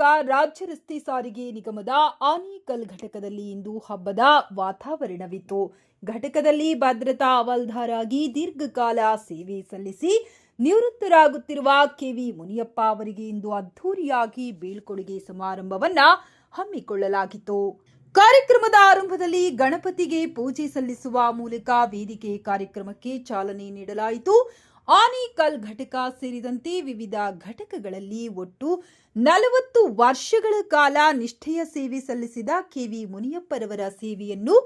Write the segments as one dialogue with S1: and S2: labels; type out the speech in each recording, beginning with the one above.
S1: ಮೂಲಕ ರಾಜ್ಯ ರಸ್ತೆ ಸಾರಿಗೆ ನಿಗಮದ ಆನೇಕಲ್ ಘಟಕದಲ್ಲಿ ಇಂದು ಹಬ್ಬದ ವಾತಾವರಣವಿತ್ತು. ಘಟಕದಲ್ಲಿ ಭದ್ರತಾ ಹವಾಲ್ದಾರ್ ಆಗಿ ದೀರ್ಘಕಾಲ ಸೇವೆ ಸಲ್ಲಿಸಿ ನಿವೃತ್ತರಾಗುತ್ತಿರುವ ಕೆವಿ ಮುನಿಯಪ್ಪ ಅವರಿಗೆ ಇಂದು ಅದ್ದೂರಿಯಾಗಿ ಬೀಳ್ಕೊಡುಗೆ ಸಮಾರಂಭವನ್ನ ಹಮ್ಮಿಕೊಳ್ಳಲಾಗಿತ್ತು. ಕಾರ್ಯಕ್ರಮದ ಆರಂಭದಲ್ಲಿ ಗಣಪತಿಗೆ ಪೂಜೆ ಸಲ್ಲಿಸುವ ಮೂಲಕ ವೇದಿಕೆ ಕಾರ್ಯಕ್ರಮಕ್ಕೆ ಚಾಲನೆ ನೀಡಲಾಯಿತು. ಆನೇಕಲ್ ಘಟಕ ಸೇರಿದಂತೆ ವಿವಿಧ ಘಟಕಗಳಲ್ಲಿ ಒಟ್ಟು 40 ವರ್ಷಗಳ ಕಾಲ ನಿಷ್ಠೆಯ ಸೇವೆ ಸಲ್ಲಿಸಿದ ಕೆವಿ ಮುನಿಯಪ್ಪರವರ ಸೇವೆಯನ್ನು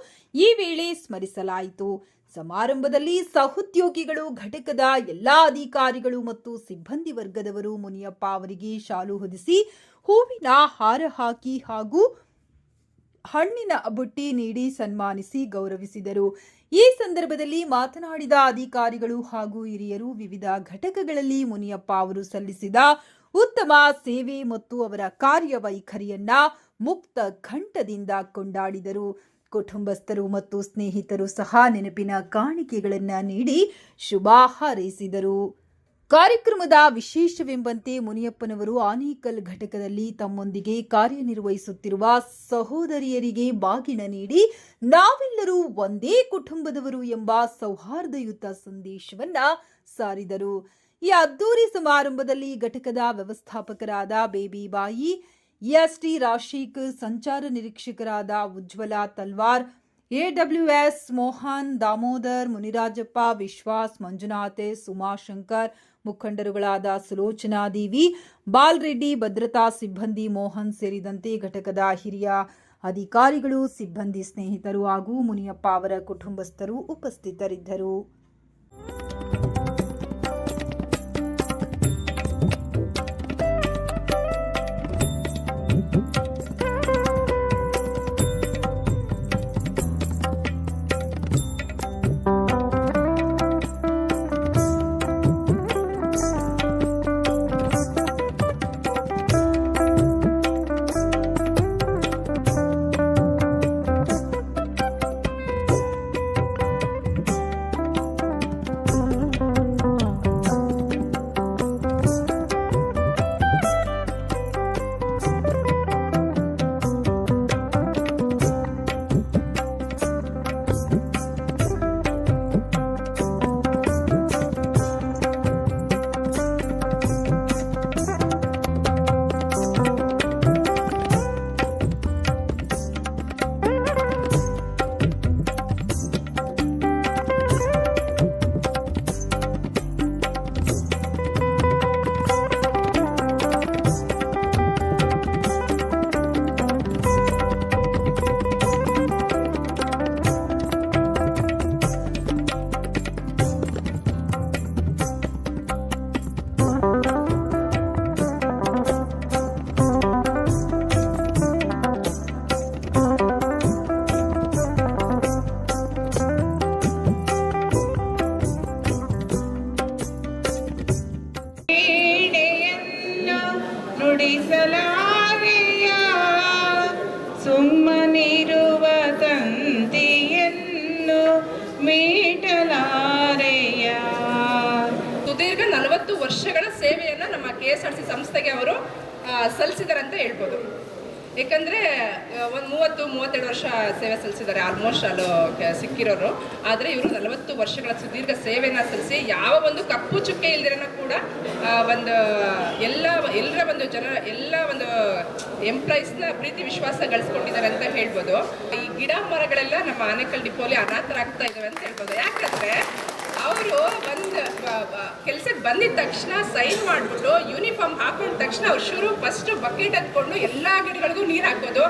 S1: ಈ ವೇಳೆ ಸ್ಮರಿಸಲಾಯಿತು. ಸಮಾರಂಭದಲ್ಲಿ ಸಹೋದ್ಯೋಗಿಗಳು, ಘಟಕದ ಎಲ್ಲಾ ಅಧಿಕಾರಿಗಳು ಮತ್ತು ಸಿಬ್ಬಂದಿ ವರ್ಗದವರು ಮುನಿಯಪ್ಪ ಅವರಿಗೆ ಶಾಲು ಹೊದಿಸಿ ಹೂವಿನ ಹಾರ ಹಾಕಿ ಹಾಗೂ ಹಣ್ಣಿನ ಬುಟ್ಟಿ ನೀಡಿ ಸನ್ಮಾನಿಸಿ ಗೌರವಿಸಿದರು. ಈ ಸಂದರ್ಭದಲ್ಲಿ ಮಾತನಾಡಿದ ಅಧಿಕಾರಿಗಳು ಹಾಗೂ ಹಿರಿಯರು ವಿವಿಧ ಘಟಕಗಳಲ್ಲಿ ಮುನಿಯಪ್ಪ ಅವರು ಸಲ್ಲಿಸಿದ ಉತ್ತಮ ಸೇವೆ ಮತ್ತು ಅವರ ಕಾರ್ಯವೈಖರಿಯನ್ನ ಮುಕ್ತ ಕಂಠದಿಂದ ಕೊಂಡಾಡಿದರು. ಕುಟುಂಬಸ್ಥರು ಮತ್ತು ಸ್ನೇಹಿತರು ಸಹ ನೆನಪಿನ ಕಾಣಿಕೆಗಳನ್ನು ನೀಡಿ ಶುಭ ಹಾರೈಸಿದರು. ಕಾರ್ಯಕ್ರಮದ ವಿಶೇಷವೆಂಬಂತೆ ಮುನಿಯಪ್ಪನವರು ಆನೇಕಲ್ ಘಟಕದಲ್ಲಿ ತಮ್ಮೊಂದಿಗೆ ಕಾರ್ಯನಿರ್ವಹಿಸುತ್ತಿರುವ ಸಹೋದರಿಯರಿಗೆ ಬಾಗಿನ ನೀಡಿ ನಾವೆಲ್ಲರೂ ಒಂದೇ ಕುಟುಂಬದವರು ಎಂಬ ಸೌಹಾರ್ದಯುತ ಸಂದೇಶವನ್ನ ಸಾರಿದರು. ಈ ಅದ್ದೂರಿ ಸಮಾರಂಭದಲ್ಲಿ ಘಟಕದ ವ್ಯವಸ್ಥಾಪಕರಾದ ಬೇಬಿ ಬಾಯಿ, ಎಸ್ಟಿ ರಾಶಿಕ್, ಸಂಚಾರ ನಿರೀಕ್ಷಕರಾದ ಉಜ್ವಲ ತಲ್ವಾರ್, AWS ಮೋಹನ್, ದಾಮೋದರ್, ಮುನಿರಾಜಪ್ಪ, ವಿಶ್ವಾಸ್, ಮಂಜುನಾಥ್, ಉಮಾಶಂಕರ್, ಮುಖಂಡರುಗಳಾದ ಸುಲೋಚನಾ ದೇವಿ, ಬಾಲ್ರೆಡ್ಡಿ, ಭದ್ರತಾ ಸಿಬ್ಬಂದಿ ಮೋಹನ್ ಸೇರಿದಂತೆ ಘಟಕದ ಹಿರಿಯ ಅಧಿಕಾರಿಗಳು, ಸಿಬ್ಬಂದಿ, ಸ್ನೇಹಿತರು ಹಾಗೂ ಮುನಿಯಪ್ಪ ಅವರ ಕುಟುಂಬಸ್ಥರು ಉಪಸ್ಥಿತರಿದ್ದರು.
S2: ಸುಮ್ಮನಿರುವ ತಂದೆಯನ್ನು ಮೀಟಲಾರೆಯ. ಸುದೀರ್ಘ 40 ವರ್ಷಗಳ ಸೇವೆಯನ್ನು ನಮ್ಮ KSRTC ಸಂಸ್ಥೆಗೆ ಅವರು ಸಲ್ಲಿಸಿದ್ದಾರೆ ಅಂತ ಹೇಳ್ಬೋದು. ಏಕೆಂದರೆ ಒಂದು 30-32 ವರ್ಷ ಸೇವೆ ಸಲ್ಲಿಸಿದ್ದಾರೆ ಆಲ್ಮೋಸ್ಟ್ ಅಲ್ಲೂ ಸಿಕ್ಕಿರೋರು. ಆದರೆ ಇವರು 40 ವರ್ಷಗಳ ಸುದೀರ್ಘ ಸೇವೆಯನ್ನು ಸಲ್ಲಿಸಿ ಯಾವ ಒಂದು ಕಪ್ಪು ಚುಕ್ಕೆ ಇಲ್ದಿರನ ಕೂಡ ಒಂದು ಎಲ್ಲರ ಒಂದು ಎಂಪ್ಲಾಯೀಸ್ನ ಪ್ರೀತಿ ವಿಶ್ವಾಸ ಗಳಿಸ್ಕೊಂಡಿದ್ದಾರೆ ಅಂತ ಹೇಳ್ಬೋದು. ಈ ಗಿಡ ಮರಗಳೆಲ್ಲ ನಮ್ಮ ಆನೇಕಲ್ ಡಿಪೋಲಿ ಅನಾಥರಾಗ್ತಾ ಇದ್ದಾವೆ ಅಂತ ಹೇಳ್ಬೋದು. ಯಾಕಂದರೆ ಅವರು ಕೆಲಸಕ್ಕೆ ಬಂದಿದ್ದ ತಕ್ಷಣ ಸೈನ್ ಮಾಡಿಬಿಟ್ಟು ಯೂನಿಫಾರ್ಮ್ ಹಾಕೊಂಡ ತಕ್ಷಣ ಅವ್ರು ಫಸ್ಟ್ ಬಕೆಟ್ ಹತ್ಕೊಂಡು ಎಲ್ಲ ಗಿಡಗಳಿಗೂ ನೀರು ಹಾಕೋದು,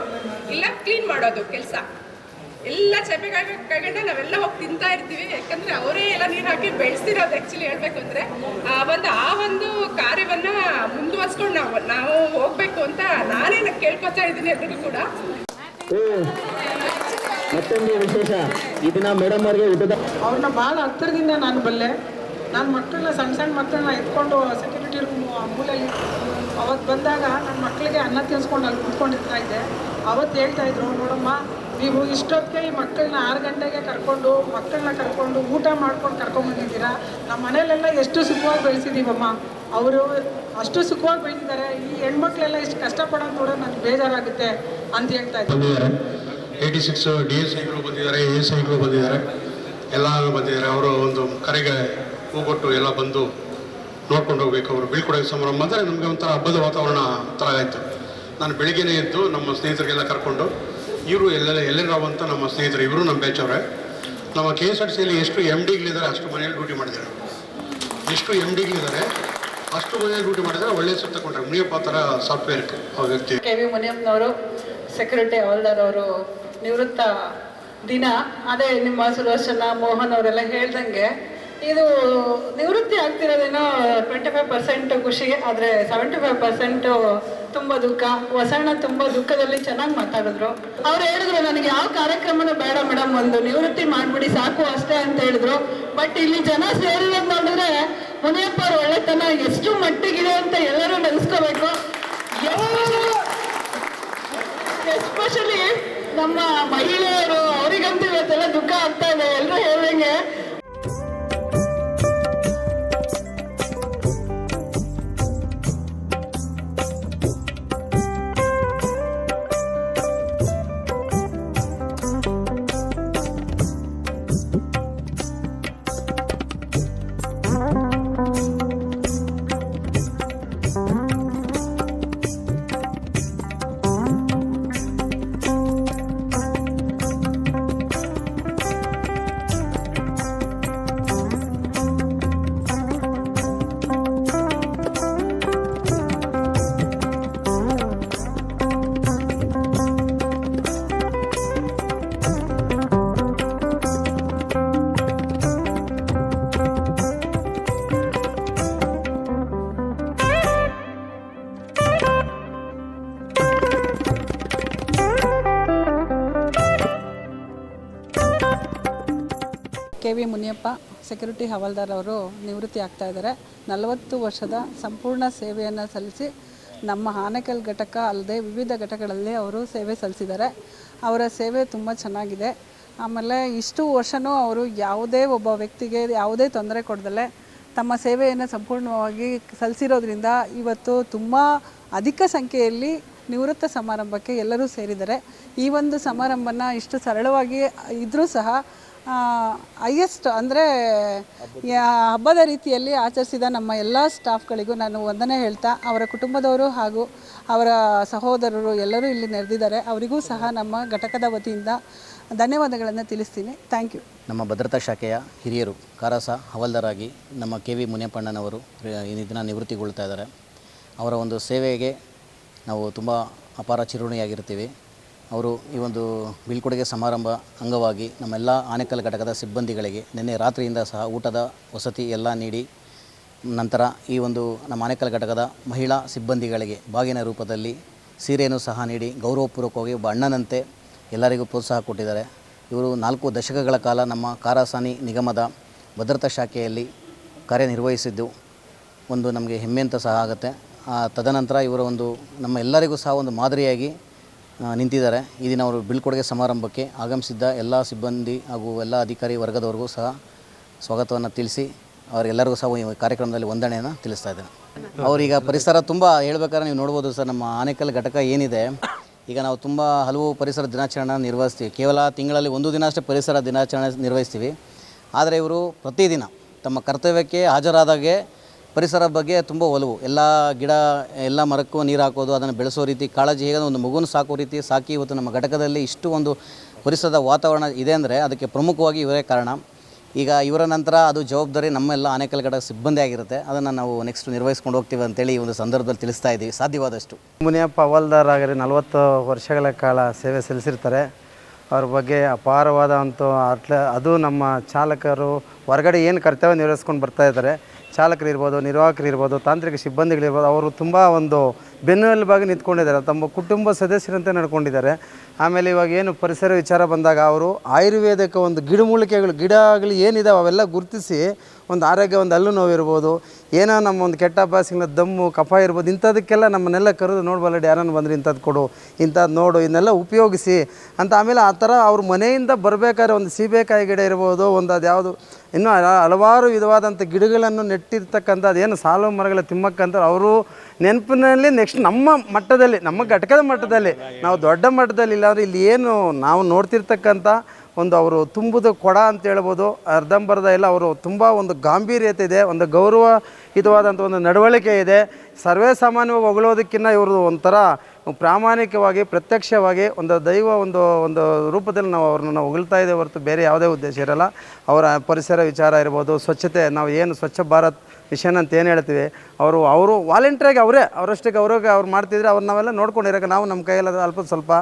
S2: ಇಲ್ಲ ಕ್ಲೀನ್ ಮಾಡೋದು ಕೆಲಸ ಎಲ್ಲ ಚಪೆ ಕೈಗಂಡ ನಾವೆಲ್ಲ ಹೋಗಿ ತಿಂತಾ ಇರ್ತೀವಿ. ಯಾಕಂದರೆ ಅವರೇ ಎಲ್ಲ ನೀರು ಹಾಕಿ ಬೆಳೆಸ್ತಿರೋದು. ಆ್ಯಕ್ಚುಲಿ ಹೇಳಬೇಕು ಅಂದರೆ ಆ ಒಂದು ಕಾರ್ಯವನ್ನು ಮುಂದುವರ್ಸ್ಕೊಂಡು ನಾವು ಹೋಗಬೇಕು ಅಂತ ನಾನೇ ಕೇಳ್ಕೊತಾ ಇದ್ದೀನಿ ಅದನ್ನು ಕೂಡ.
S3: ಮತ್ತೊಂದು ವಿಶೇಷ ಇದನ್ನ ಮೇಡಮ್ ಅವರಿಗೆ
S4: ಅವ್ರನ್ನ ಭಾಳ ಹತ್ತಿರದಿಂದ ನಾನು ಬಲ್ಲೆ. ನನ್ನ ಮಕ್ಕಳನ್ನ ಸಣ್ಣ ಮಕ್ಕಳನ್ನ ಎತ್ಕೊಂಡು ಸೆಕ್ಯೂರಿಟಿ ರೂಮ್ ಮೂಲೆಯಲ್ಲಿ ಅವತ್ತು ಬಂದಾಗ ನನ್ನ ಮಕ್ಕಳಿಗೆ ಅನ್ನ ತಿನ್ಸ್ಕೊಂಡು ಅಲ್ಲಿ ಕುತ್ಕೊಂಡಿರ್ತಾ ಇದ್ದೆ. ಅವತ್ತು ಹೇಳ್ತಾಯಿದ್ರು, ನೋಡಮ್ಮ ನೀವು ಇಷ್ಟೊತ್ತಿಗೆ ಈ ಮಕ್ಕಳನ್ನ 6 ಗಂಟೆಗೆ ಮಕ್ಕಳನ್ನ ಊಟ ಮಾಡ್ಕೊಂಡು ಕರ್ಕೊಂಡ್ಬಂದಿದ್ದೀರಾ. ನಮ್ಮ ಮನೇಲೆಲ್ಲ ಎಷ್ಟು ಸುಖವಾಗಿ ಬೆಳೆಸಿದ್ದೀವಮ್ಮ. ಅವರು ಅಷ್ಟು ಸುಖವಾಗಿ ಬೆಳೆದಿದ್ದಾರೆ. ಈ ಹೆಣ್ಮಕ್ಳೆಲ್ಲ ಇಷ್ಟು ಕಷ್ಟಪಡೋದು ನೋಡೋದು ನನಗೆ ಬೇಜಾರಾಗುತ್ತೆ ಅಂತ ಹೇಳ್ತಾ ಇದ್ದಾರೆ.
S5: ಬಂದಿದ್ದಾರೆ 86 DSIಗಳು ಬಂದಿದ್ದಾರೆ, ASIಗಳು ಬಂದಿದ್ದಾರೆ, ಎಲ್ಲ ಬಂದಿದ್ದಾರೆ. ಅವರು ಒಂದು ಕರೆಗೆ ಹೋಗೊಟ್ಟು ಎಲ್ಲ ಬಂದು ನೋಡ್ಕೊಂಡು ಹೋಗ್ಬೇಕು. ಅವರು ಬೀಳ್ಕೊಡೋ ಸಮಾರಂಭ ಅಂದರೆ ನಮಗೆ ಒಂಥರ ಹಬ್ಬದ ವಾತಾವರಣ ಥರ ಆಯಿತು. ನಾನು ಬೆಳಿಗ್ಗೆನೇ ಎದ್ದು ನಮ್ಮ ಸ್ನೇಹಿತರಿಗೆಲ್ಲ ಕರ್ಕೊಂಡು ಇವರು ಎಲ್ಲೆಲ್ಲರಾವು ಅಂತ ನಮ್ಮ ಸ್ನೇಹಿತರು, ಇವರು ನಮ್ಮ ಬ್ಯಾಚವ್ರೆ. ನಮ್ಮ KSRTCಯಲ್ಲಿ ಎಷ್ಟು MDಗಳಿದ್ದಾರೆ ಅಷ್ಟು ಮನೆಯಲ್ಲಿ ಡ್ಯೂಟಿ ಮಾಡಿದ್ದಾರೆ. ಎಷ್ಟು MDಗಳಿದ್ದಾರೆ ಅಷ್ಟು ಮನೆಯಲ್ಲಿ ಡ್ಯೂಟಿ ಮಾಡಿದರೆ ಒಳ್ಳೆಯ ಹೆಸರು ತಗೊಂಡ್ರೆ. ಮುನಿಯಪ್ಪ ಥರ ಸಾಫ್ಟ್ವೇರ್ ಆ ವ್ಯಕ್ತಿ.
S4: KV ಮುನಿಯಪ್ಪನವರು ಸೆಕ್ಯೂರಿಟಿ ಹವಾಲ್ದಾರ್ ಅವರು ನಿವೃತ್ತ ದಿನ. ಅದೇ ನಿಮ್ಮ ಸುಲೋಚನಾ ಮೋಹನ್ ಅವರೆಲ್ಲ ಹೇಳ್ದಂಗೆ ಇದು ನಿವೃತ್ತಿ ಆಗ್ತಿರೋದೇನೋ 25% ಖುಷಿಗೆ, ಆದರೆ 75% ತುಂಬ ದುಃಖ. ವಸಣ್ಣ ತುಂಬ ದುಃಖದಲ್ಲಿ ಚೆನ್ನಾಗಿ ಮಾತಾಡಿದ್ರು. ಅವ್ರು ಹೇಳಿದ್ರು ನನಗೆ ಯಾವ ಕಾರ್ಯಕ್ರಮನೂ ಬೇಡ ಮೇಡಮ್, ಒಂದು ನಿವೃತ್ತಿ ಮಾಡಿಬಿಡಿ ಸಾಕು ಅಷ್ಟೇ ಅಂತ ಹೇಳಿದ್ರು. ಬಟ್ ಇಲ್ಲಿ ಜನ ಸೇರಿರೋದು ನೋಡಿದ್ರೆ ಮುನಿಯಪ್ಪ ಅವ್ರ ಒಳ್ಳೆತನ ಎಷ್ಟು ಮಟ್ಟಿಗಿದೆ ಅಂತ ಎಲ್ಲರೂ ನೆನೆಸ್ಕೋಬೇಕು. ಎಸ್ಪೆಷಲಿ ನಮ್ಮ ಮಹಿಳೆಯರು, ಅವರಿಗಂತೂ ಇವತ್ತೆಲ್ಲ ದುಃಖ ಆಗ್ತಾ ಇದೆ. ಎಲ್ಲರೂ ಹೇಳ್ದಂಗೆ KV ಮುನಿಯಪ್ಪ ಸೆಕ್ಯೂರಿಟಿ ಹವಾಲ್ದಾರ್ ಅವರು ನಿವೃತ್ತಿ ಆಗ್ತಾ ಇದ್ದಾರೆ. 40 ವರ್ಷದ ಸಂಪೂರ್ಣ ಸೇವೆಯನ್ನು ಸಲ್ಲಿಸಿ ನಮ್ಮ ಆನೇಕಲ್ ಘಟಕ ಅಲ್ಲದೆ ವಿವಿಧ ಘಟಕಗಳಲ್ಲಿ ಅವರು ಸೇವೆ ಸಲ್ಲಿಸಿದ್ದಾರೆ. ಅವರ ಸೇವೆ ತುಂಬ ಚೆನ್ನಾಗಿದೆ. ಆಮೇಲೆ ಇಷ್ಟು ವರ್ಷವೂ ಅವರು ಯಾವುದೇ ಒಬ್ಬ ವ್ಯಕ್ತಿಗೆ ಯಾವುದೇ ತೊಂದರೆ ಕೊಡದಲ್ಲೇ ತಮ್ಮ ಸೇವೆಯನ್ನು ಸಂಪೂರ್ಣವಾಗಿ ಸಲ್ಲಿಸಿರೋದ್ರಿಂದ ಇವತ್ತು ತುಂಬ ಅಧಿಕ ಸಂಖ್ಯೆಯಲ್ಲಿ ನಿವೃತ್ತ ಸಮಾರಂಭಕ್ಕೆ ಎಲ್ಲರೂ ಸೇರಿದ್ದಾರೆ. ಈ ಒಂದು ಸಮಾರಂಭನ ಇಷ್ಟು ಸರಳವಾಗಿ ಇದ್ದರೂ ಸಹ ಹೈಯೆಸ್ಟ್ ಅಂದರೆ ಹಬ್ಬದ ರೀತಿಯಲ್ಲಿ ಆಚರಿಸಿದ ನಮ್ಮ ಎಲ್ಲ ಸ್ಟಾಫ್ಗಳಿಗೂ ನಾನು ವಂದನೆ ಹೇಳ್ತಾ, ಅವರ ಕುಟುಂಬದವರು ಹಾಗೂ ಅವರ ಸಹೋದರರು ಎಲ್ಲರೂ ಇಲ್ಲಿ ನೆರೆದಿದ್ದಾರೆ. ಅವರಿಗೂ ಸಹ ನಮ್ಮ ಘಟಕದ ವತಿಯಿಂದ ಧನ್ಯವಾದಗಳನ್ನು ತಿಳಿಸ್ತೀನಿ. Thank you.
S6: ನಮ್ಮ ಭದ್ರತಾ ಶಾಖೆಯ ಹಿರಿಯರು ಕಾರಸ ಹವಾಲ್ದಾರಾಗಿ ನಮ್ಮ KV ಮುನಿಯಪ್ಪಣ್ಣನವರು ಈ ದಿನ ನಿವೃತ್ತಿಗೊಳ್ತಾ ಇದ್ದಾರೆ. ಅವರ ಒಂದು ಸೇವೆಗೆ ನಾವು ತುಂಬ ಅಪಾರ ಚಿರಋಣಿಯಾಗಿರ್ತೀವಿ. ಅವರು ಈ ಒಂದು ಬೀಳ್ಕೊಡುಗೆ ಸಮಾರಂಭ ಅಂಗವಾಗಿ ನಮ್ಮೆಲ್ಲ ಆನೇಕಲ್ ಘಟಕದ ಸಿಬ್ಬಂದಿಗಳಿಗೆ ನಿನ್ನೆ ರಾತ್ರಿಯಿಂದ ಸಹ ಊಟದ ವಸತಿ ಎಲ್ಲ ನೀಡಿ, ನಂತರ ಈ ಒಂದು ನಮ್ಮ ಆನೇಕಲ್ ಘಟಕದ ಮಹಿಳಾ ಸಿಬ್ಬಂದಿಗಳಿಗೆ ಬಾಗಿನ ರೂಪದಲ್ಲಿ ಸೀರೆಯನ್ನು ಸಹ ನೀಡಿ ಗೌರವಪೂರ್ವಕವಾಗಿ ಒಬ್ಬ ಅಣ್ಣನಂತೆ ಎಲ್ಲರಿಗೂ ಪ್ರೋತ್ಸಾಹ ಕೊಟ್ಟಿದ್ದಾರೆ. ಇವರು 4 ದಶಕಗಳ ಕಾಲ ನಮ್ಮ ಕಾರಾಸಾನಿ ನಿಗಮದ ಭದ್ರತಾ ಶಾಖೆಯಲ್ಲಿ ಕಾರ್ಯನಿರ್ವಹಿಸಿದ್ದು ಒಂದು ನಮಗೆ ಹೆಮ್ಮೆ ಅಂತ ಸಹ ಆಗುತ್ತೆ. ತದನಂತರ ಇವರ ಒಂದು ನಮ್ಮ ಎಲ್ಲರಿಗೂ ಸಹ ಒಂದು ಮಾದರಿಯಾಗಿ ನಿಂತಿದ್ದಾರೆ. ಈ ದಿನ ಅವರು ಬೀಳ್ಕೊಡುಗೆ ಸಮಾರಂಭಕ್ಕೆ ಆಗಮಿಸಿದ್ದ ಎಲ್ಲ ಸಿಬ್ಬಂದಿ ಹಾಗೂ ಎಲ್ಲ ಅಧಿಕಾರಿ ವರ್ಗದವರಿಗೂ ಸಹ ಸ್ವಾಗತವನ್ನು ತಿಳಿಸಿ ಅವರೆಲ್ಲರಿಗೂ ಸಹ ಈ ಕಾರ್ಯಕ್ರಮದಲ್ಲಿ ವಂದನೆಯನ್ನು ತಿಳಿಸ್ತಾ ಇದ್ದೇನೆ. ಅವರೀಗ ಪರಿಸರ ತುಂಬ ಹೇಳ್ಬೇಕಾದ್ರೆ ನೀವು ನೋಡ್ಬೋದು ಸರ್, ನಮ್ಮ ಆನೇಕಲ್ ಘಟಕ ಏನಿದೆ ಈಗ ನಾವು ತುಂಬ ಹಲವು ಪರಿಸರ ದಿನಾಚರಣೆ ನಿರ್ವಹಿಸ್ತೀವಿ. ಕೇವಲ ತಿಂಗಳಲ್ಲಿ 1 ದಿನ ಅಷ್ಟೇ ಪರಿಸರ ದಿನಾಚರಣೆ ನಿರ್ವಹಿಸ್ತೀವಿ. ಆದರೆ ಇವರು ಪ್ರತಿದಿನ ತಮ್ಮ ಕರ್ತವ್ಯಕ್ಕೆ ಹಾಜರಾದಾಗೆ ಪರಿಸರ ಬಗ್ಗೆ ತುಂಬ ಒಲವು, ಎಲ್ಲ ಗಿಡ ಎಲ್ಲ ಮರಕ್ಕೂ ನೀರು ಹಾಕೋದು, ಅದನ್ನು ಬೆಳೆಸೋ ರೀತಿ ಕಾಳಜಿ, ಹೇಗೆ ಒಂದು ಮಗುನ ಸಾಕೋ ರೀತಿ ಸಾಕಿ ಇವತ್ತು ನಮ್ಮ ಘಟಕದಲ್ಲಿ ಇಷ್ಟು ಒಂದು ಪರಿಸರದ ವಾತಾವರಣ ಇದೆ ಅಂದರೆ ಅದಕ್ಕೆ ಪ್ರಮುಖವಾಗಿ ಇವರೇ ಕಾರಣ. ಈಗ ಇವರ ನಂತರ ಅದು ಜವಾಬ್ದಾರಿ ನಮ್ಮೆಲ್ಲ ಆನೇಕಲ್ ಘಟಕ ಸಿಬ್ಬಂದಿ ಆಗಿರುತ್ತೆ. ಅದನ್ನು ನಾವು ನೆಕ್ಸ್ಟ್ ನಿರ್ವಹಿಸ್ಕೊಂಡು ಹೋಗ್ತೀವಿ ಅಂತೇಳಿ ಈ ಒಂದು ಸಂದರ್ಭದಲ್ಲಿ ತಿಳಿಸ್ತಾ ಇದ್ದೀವಿ ಸಾಧ್ಯವಾದಷ್ಟು.
S7: ಮುನಿಯಪ್ಪ ಹವಾಲ್ದಾರ್ ಆಗಿರಿ 40 ವರ್ಷಗಳ ಕಾಲ ಸೇವೆ ಸಲ್ಲಿಸಿರ್ತಾರೆ. ಅವ್ರ ಬಗ್ಗೆ ಅಪಾರವಾದಂಥ ಅದು ನಮ್ಮ ಚಾಲಕರು ಹೊರಗಡೆ ಏನು ಕರ್ತವ್ಯ ನಿರ್ವಹಿಸ್ಕೊಂಡು ಬರ್ತಾಯಿದ್ದಾರೆ, ಚಾಲಕರಿರ್ಬೋದು, ನಿರ್ವಾಹಕರಿರ್ಬೋದು, ತಾಂತ್ರಿಕ ಸಿಬ್ಬಂದಿಗಳಿರ್ಬೋದು, ಅವರು ತುಂಬ ಒಂದು ಬೆನ್ನೆಲುಬಾಗಿ ನಿಂತ್ಕೊಂಡಿದ್ದಾರೆ. ತಮ್ಮ ಕುಟುಂಬ ಸದಸ್ಯರಂತೆ ನಡ್ಕೊಂಡಿದ್ದಾರೆ. ಆಮೇಲೆ ಇವಾಗ ಏನು ಪರಿಸರ ವಿಚಾರ ಬಂದಾಗ ಅವರು ಆಯುರ್ವೇದಕ್ಕೆ ಒಂದು ಗಿಡಮೂಲಿಕೆಗಳು ಏನಿದಾವೆ ಅವೆಲ್ಲ ಗುರುತಿಸಿ ಒಂದು ಆರೋಗ್ಯ, ಒಂದು ಹಲ್ಲು ನೋವು ಇರ್ಬೋದು, ಏನೋ ನಮ್ಮ ಒಂದು ಕೆಟ್ಟ ಅಭ್ಯಾಸಗಳ ದಮ್ಮು ಕಫ ಇರ್ಬೋದು, ಇಂಥದಕ್ಕೆಲ್ಲ ನಮ್ಮನ್ನೆಲ್ಲ ಕರೆದು ನೋಡ್ಬಲ್ಲಡಿ ಯಾರನ್ನು ಬಂದರೆ ಇಂಥದ್ದು ಕೊಡು, ಇಂಥದ್ದು ನೋಡು, ಇದನ್ನೆಲ್ಲ ಉಪಯೋಗಿಸಿ ಅಂತ. ಆಮೇಲೆ ಆ ಥರ ಅವ್ರ ಮನೆಯಿಂದ ಬರಬೇಕಾದ್ರೆ ಒಂದು ಸೀಬೆಕಾಯಿ ಗಿಡ ಇರ್ಬೋದು, ಒಂದು ಅದು ಯಾವುದು ಇನ್ನೂ ಹಲವಾರು ವಿಧವಾದಂಥ ಗಿಡಗಳನ್ನು ನೆಟ್ಟಿರ್ತಕ್ಕಂಥದ್ದು ಏನು ಸಾಲು ಮರಗಳ ತಿಮ್ಮಕ್ಕಂತ ಅವರು ನೆನಪಿನಲ್ಲಿ ನೆಕ್ಸ್ಟ್ ನಮ್ಮ ಮಟ್ಟದಲ್ಲಿ, ನಮ್ಮ ಘಟಕದ ಮಟ್ಟದಲ್ಲಿ, ನಾವು ದೊಡ್ಡ ಮಟ್ಟದಲ್ಲಿ ಇಲ್ಲಾಂದರೆ ಇಲ್ಲಿ ಏನು ನಾವು ನೋಡ್ತಿರ್ತಕ್ಕಂಥ ಒಂದು ಅವರು ತುಂಬುದು ಕೊಡ ಅಂತ ಹೇಳ್ಬೋದು, ಅರ್ಧಂಬರ್ಧ ಇಲ್ಲ, ಅವರು ತುಂಬ ಒಂದು ಗಾಂಭೀರ್ಯತೆ ಇದೆ, ಒಂದು ಗೌರವಯುತವಾದಂಥ ಒಂದು ನಡವಳಿಕೆ ಇದೆ. ಸರ್ವೇ ಸಾಮಾನ್ಯವಾಗಿ ಹೊಗಳೋದಕ್ಕಿಂತ ಇವರು ಒಂಥರ ಪ್ರಾಮಾಣಿಕವಾಗಿ ಪ್ರತ್ಯಕ್ಷವಾಗಿ ಒಂದು ದೈವ ಒಂದು ರೂಪದಲ್ಲಿ ನಾವು ಅವ್ರನ್ನ ಹೊಗಳ್ತಾ ಇದ್ದೇವೆ ಹೊರತು ಬೇರೆ ಯಾವುದೇ ಉದ್ದೇಶ ಇರಲ್ಲ. ಅವರ ಪರಿಸರ ವಿಚಾರ ಇರ್ಬೋದು, ಸ್ವಚ್ಛತೆ, ನಾವು ಏನು ಸ್ವಚ್ಛ ಭಾರತ್ ಮಿಷನ್ ಅಂತ ಏನು ಹೇಳ್ತೀವಿ, ಅವರು ವಾಲಂಟ್ರಿಯಾಗಿ ಅವರಷ್ಟಕ್ಕೆ ಅವ್ರು ಮಾಡ್ತಿದ್ರೆ ಅವ್ರು ನಾವೆಲ್ಲ ನೋಡ್ಕೊಂಡಿರೋಕೆ ನಾವು ನಮ್ಮ ಕೈಯೆಲ್ಲ ಅಲ್ಪ ಸ್ವಲ್ಪ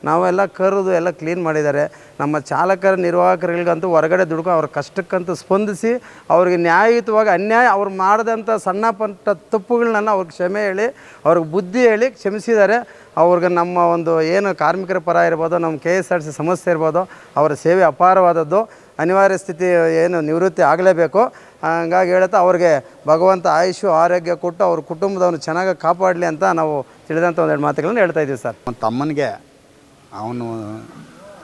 S7: ನಾವೆಲ್ಲ ಕರೆದು ಎಲ್ಲ ಕ್ಲೀನ್ ಮಾಡಿದ್ದಾರೆ. ನಮ್ಮ ಚಾಲಕರ ನಿರ್ವಾಹಕರಿಗಂತೂ ಹೊರಗಡೆ ದುಡ್ಕೊ ಅವ್ರ ಕಷ್ಟಕ್ಕಂತೂ ಸ್ಪಂದಿಸಿ ಅವ್ರಿಗೆ ನ್ಯಾಯಯುತವಾಗಿ ಅವ್ರು ಮಾಡಿದಂಥ ಸಣ್ಣ ಪುಟ್ಟ ತಪ್ಪುಗಳನ್ನ ಅವ್ರಿಗೆ ಕ್ಷಮೆ ಹೇಳಿ ಅವ್ರಿಗೆ ಬುದ್ಧಿ ಹೇಳಿ ಕ್ಷಮಿಸಿದ್ದಾರೆ. ಅವ್ರಿಗೆ ನಮ್ಮ ಒಂದು ಏನು ಕಾರ್ಮಿಕರ ಪರ ಇರ್ಬೋದು, ನಮ್ಮ KSRTC ಸಂಸ್ಥೆ ಇರ್ಬೋದು, ಅವರ ಸೇವೆ ಅಪಾರವಾದದ್ದು. ಅನಿವಾರ್ಯ ಸ್ಥಿತಿ ಏನು ನಿವೃತ್ತಿ ಆಗಲೇಬೇಕು. ಹಂಗಾಗಿ ಹೇಳ್ತಾ ಅವ್ರಿಗೆ ಭಗವಂತ ಆಯುಷು ಆರೋಗ್ಯ ಕೊಟ್ಟು ಅವ್ರ ಕುಟುಂಬದವನು ಚೆನ್ನಾಗಿ ಕಾಪಾಡಲಿ ಅಂತ ನಾವು ತಿಳಿದಂಥ ಒಂದೆರಡು ಮಾತುಗಳನ್ನು ಹೇಳ್ತಾ ಇದ್ದೀವಿ ಸರ್.
S8: ಒಂದು ತಮ್ಮನಿಗೆ ಅವನು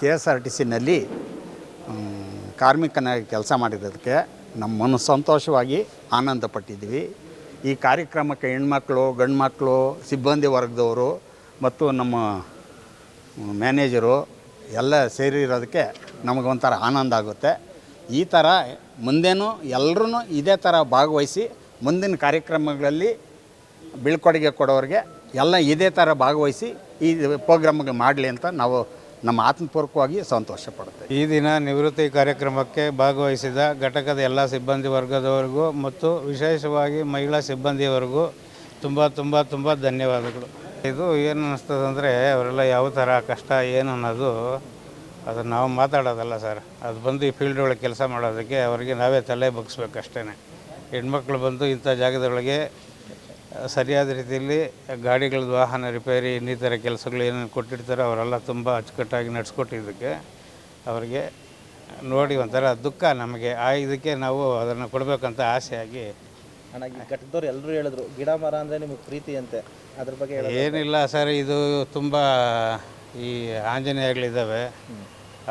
S8: KSRTCನಲ್ಲಿ ಕಾರ್ಮಿಕನಾಗಿ ಕೆಲಸ ಮಾಡಿರೋದಕ್ಕೆ ನಮ್ಮ ಸಂತೋಷವಾಗಿ ಆನಂದ ಪಟ್ಟಿದ್ದೀವಿ. ಈ ಕಾರ್ಯಕ್ರಮಕ್ಕೆ ಹೆಣ್ಮಕ್ಳು, ಗಂಡು ಮಕ್ಕಳು, ಸಿಬ್ಬಂದಿ ವರ್ಗದವರು ಮತ್ತು ನಮ್ಮ ಮ್ಯಾನೇಜರು ಎಲ್ಲ ಸೇರಿರೋದಕ್ಕೆ ನಮಗೊಂಥರ ಆನಂದ ಆಗುತ್ತೆ. ಈ ಥರ ಮುಂದೇನೂ ಎಲ್ಲರೂ ಇದೇ ಥರ ಭಾಗವಹಿಸಿ ಮುಂದಿನ ಕಾರ್ಯಕ್ರಮಗಳಲ್ಲಿ ಬೀಳ್ಕೊಡುಗೆ ಕೊಡೋರಿಗೆ ಎಲ್ಲ ಇದೇ ಥರ ಭಾಗವಹಿಸಿ ಈ ಪ್ರೋಗ್ರಾಮ್ಗಳು ಮಾಡಲಿ ಅಂತ ನಾವು ನಮ್ಮ ಆತ್ಮಪೂರ್ವಕವಾಗಿ ಸಂತೋಷ ಪಡ್ತೇವೆ.
S9: ಈ ದಿನ ನಿವೃತ್ತಿ ಕಾರ್ಯಕ್ರಮಕ್ಕೆ ಭಾಗವಹಿಸಿದ ಘಟಕದ ಎಲ್ಲ ಸಿಬ್ಬಂದಿ ವರ್ಗದವರಿಗೂ ಮತ್ತು ವಿಶೇಷವಾಗಿ ಮಹಿಳಾ ಸಿಬ್ಬಂದಿಯವರಿಗೂ ತುಂಬ ಧನ್ಯವಾದಗಳು. ಇದು ಏನು ಅನ್ನಿಸ್ತದೆ ಅಂದರೆ ಅವರೆಲ್ಲ ಯಾವ ಥರ ಕಷ್ಟ ಏನು ಅನ್ನೋದು ಅದನ್ನು ನಾವು ಮಾತಾಡೋದಲ್ಲ ಸರ್. ಅದು ಬಂದು ಈ ಫೀಲ್ಡ್ ಒಳಗೆ ಕೆಲಸ ಮಾಡೋದಕ್ಕೆ ಅವರಿಗೆ ನಾವೇ ತಲೆ ಬಗ್ಸ್ಬೇಕಷ್ಟೇ. ಹೆಣ್ಮಕ್ಳು ಬಂದು ಇಂಥ ಜಾಗದೊಳಗೆ ಸರಿಯಾದ ರೀತಿಯಲ್ಲಿ ಗಾಡಿಗಳದ್ದು ವಾಹನ ರಿಪೇರಿ ಇನ್ನಿತರ ಕೆಲಸಗಳು ಏನೇನು ಕೊಟ್ಟಿರ್ತಾರೆ ಅವರೆಲ್ಲ ತುಂಬ ಅಚ್ಚುಕಟ್ಟಾಗಿ ನಡೆಸ್ಕೊಟ್ಟಿದ್ದಕ್ಕೆ ಅವರಿಗೆ ನೋಡಿ ಒಂಥರ ದುಃಖ ನಮಗೆ. ಇದಕ್ಕೆ ನಾವು ಅದನ್ನು ಕೊಡಬೇಕಂತ ಆಸೆಯಾಗಿ.
S6: ಅಣ್ಣ, ಈ ಘಟಕದವ್ರು ಎಲ್ಲರೂ ಹೇಳಿದ್ರು ಗಿಡ ಮರ ಅಂದರೆ ನಿಮಗೆ ಪ್ರೀತಿ ಅಂತೆ, ಅದ್ರ ಬಗ್ಗೆ
S9: ಏನಿಲ್ಲ ಸರ್, ಇದು ತುಂಬ ಈ ಆಂಜನೇಯಗಳಿದ್ದಾವೆ,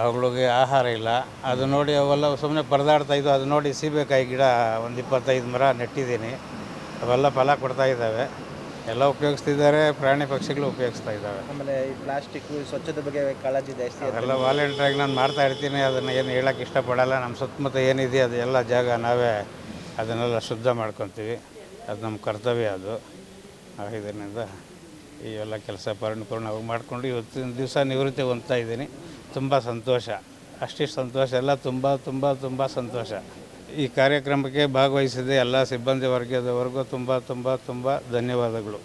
S9: ಅವುಗಳಿಗೆ ಆಹಾರ ಇಲ್ಲ. ಅದು ನೋಡಿ ಅವೆಲ್ಲ ಸುಮ್ಮನೆ ಪರದಾಡ್ತಾ ಇದ್ದು, ಅದು ನೋಡಿ ಸೀಬೆಕಾಯಿ ಗಿಡ ಒಂದು 25 ಮರ ನೆಟ್ಟಿದ್ದೀನಿ. ಅವೆಲ್ಲ ಫಲ ಕೊಡ್ತಾ ಇದ್ದಾವೆ, ಎಲ್ಲ ಉಪಯೋಗಿಸ್ತಿದ್ದಾರೆ, ಪ್ರಾಣಿ ಪಕ್ಷಿಗಳು ಉಪಯೋಗಿಸ್ತಾ ಇದ್ದಾವೆ.
S6: ಆಮೇಲೆ ಈ ಪ್ಲಾಸ್ಟಿಕ್ಕು ಸ್ವಚ್ಛತೆ ಬಗ್ಗೆ ಕಾಳಜಿ ಜಾಸ್ತಿ
S9: ಅದೆಲ್ಲ ವಾಲಂಟ್ರಿಯಾಗಿ ನಾನು ಮಾಡ್ತಾ ಇರ್ತೀನಿ. ಅದನ್ನು ಏನು ಹೇಳೋಕ್ಕೆ ಇಷ್ಟಪಡಲ್ಲ. ನಮ್ಮ ಸುತ್ತಮುತ್ತ ಏನಿದೆ ಅದು ಎಲ್ಲ ಜಾಗ ನಾವೇ ಅದನ್ನೆಲ್ಲ ಶುದ್ಧ ಮಾಡ್ಕೊತೀವಿ. ಅದು ನಮ್ಮ ಕರ್ತವ್ಯ. ಅದು ಇದರಿಂದ ಈ ಎಲ್ಲ ಕೆಲಸ ಪರಿಪೂರ್ಣವಾಗಿ ಮಾಡಿಕೊಂಡು ಇವತ್ತಿನ ದಿವಸ ನಿವೃತ್ತಿ ಹೊಂದ್ತಾ ಇದ್ದೀನಿ. ತುಂಬ ಸಂತೋಷ, ಅಷ್ಟಿಷ್ಟು ಸಂತೋಷ ಎಲ್ಲ ತುಂಬ ಸಂತೋಷ. ಈ ಕಾರ್ಯಕ್ರಮಕ್ಕೆ ಭಾಗವಹಿಸಿದ ಎಲ್ಲ ಸಿಬ್ಬಂದಿ ವರ್ಗದವರೆಗೂ ತುಂಬ ಧನ್ಯವಾದಗಳು.